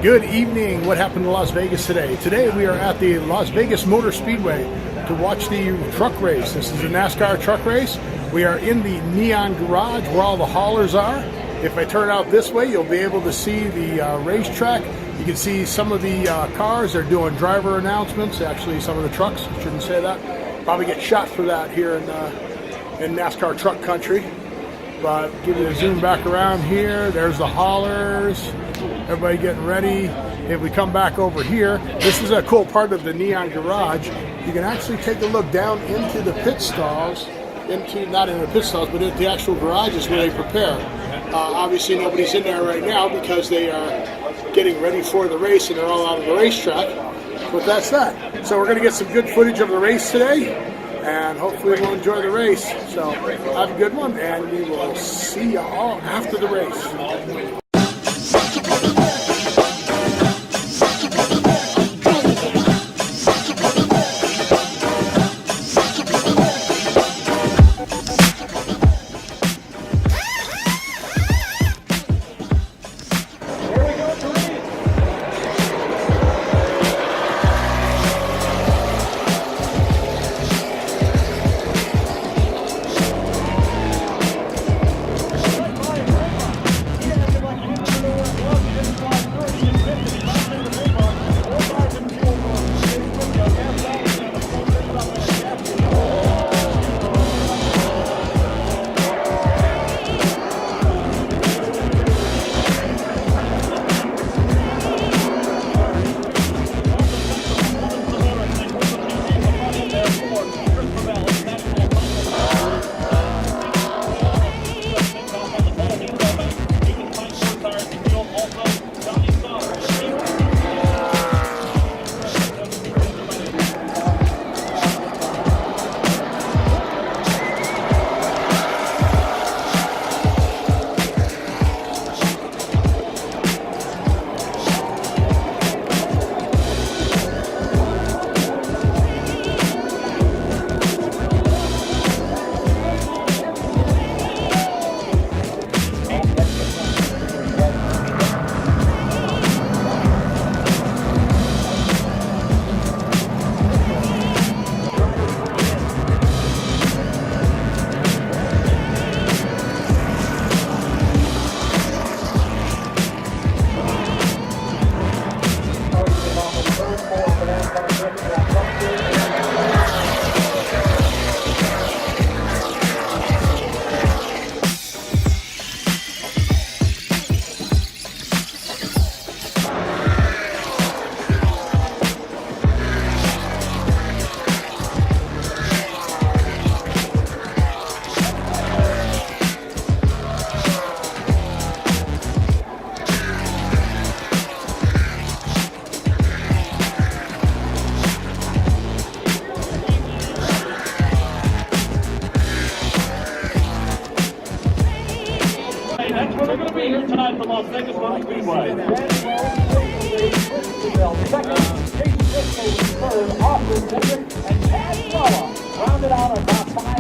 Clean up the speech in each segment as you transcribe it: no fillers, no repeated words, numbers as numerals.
Good evening. What happened in Las Vegas today? Today we are at the Las Vegas Motor Speedway to watch the truck race. This is the NASCAR truck race. We are in the Neon Garage where all the haulers are. If I turn out this way, you'll be able to see the racetrack. You can see some of the cars. They're doing driver announcements. Actually, some of the trucks. I shouldn't say that. Probably get shot for that here in NASCAR truck country. But give you a zoom back around here. There's the haulers. Everybody getting ready. If we come back over here, this is a cool part of the Neon Garage. You can actually take a look down into the pit stalls, not in the pit stalls, but at the actual garages where they prepare. Obviously nobody's in there right now because they are getting ready for the race and they're all out of the racetrack. But that's that. So we're going to get some good footage of the race today, and hopefully we'll enjoy the race. So have a good one, and we will see you all after the race. That's where we're going to be here tonight from Las Vegas Motor Speedway. Third, Austin Cedric and Chad Sala rounded out our top five.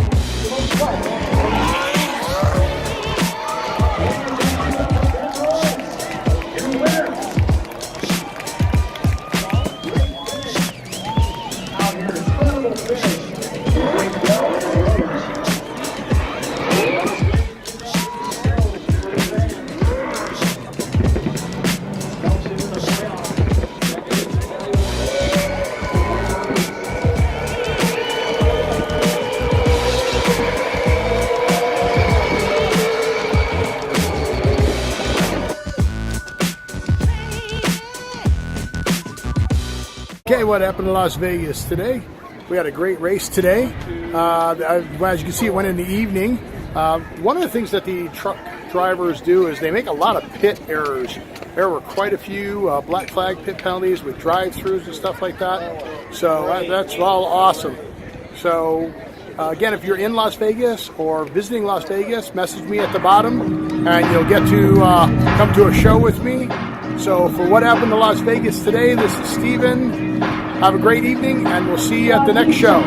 Okay, what happened in Las Vegas today? We had a great race today. As you can see, it went in the evening. One of the things that the truck drivers do is they make a lot of pit errors. There were quite a few black flag pit penalties with drive-throughs and stuff like that. So that's all awesome. So again, if you're in Las Vegas or visiting Las Vegas, message me at the bottom and you'll get to come to a show with me. So for What Happened to Las Vegas today, this is Steven. Have a great evening, and we'll see you at the next show.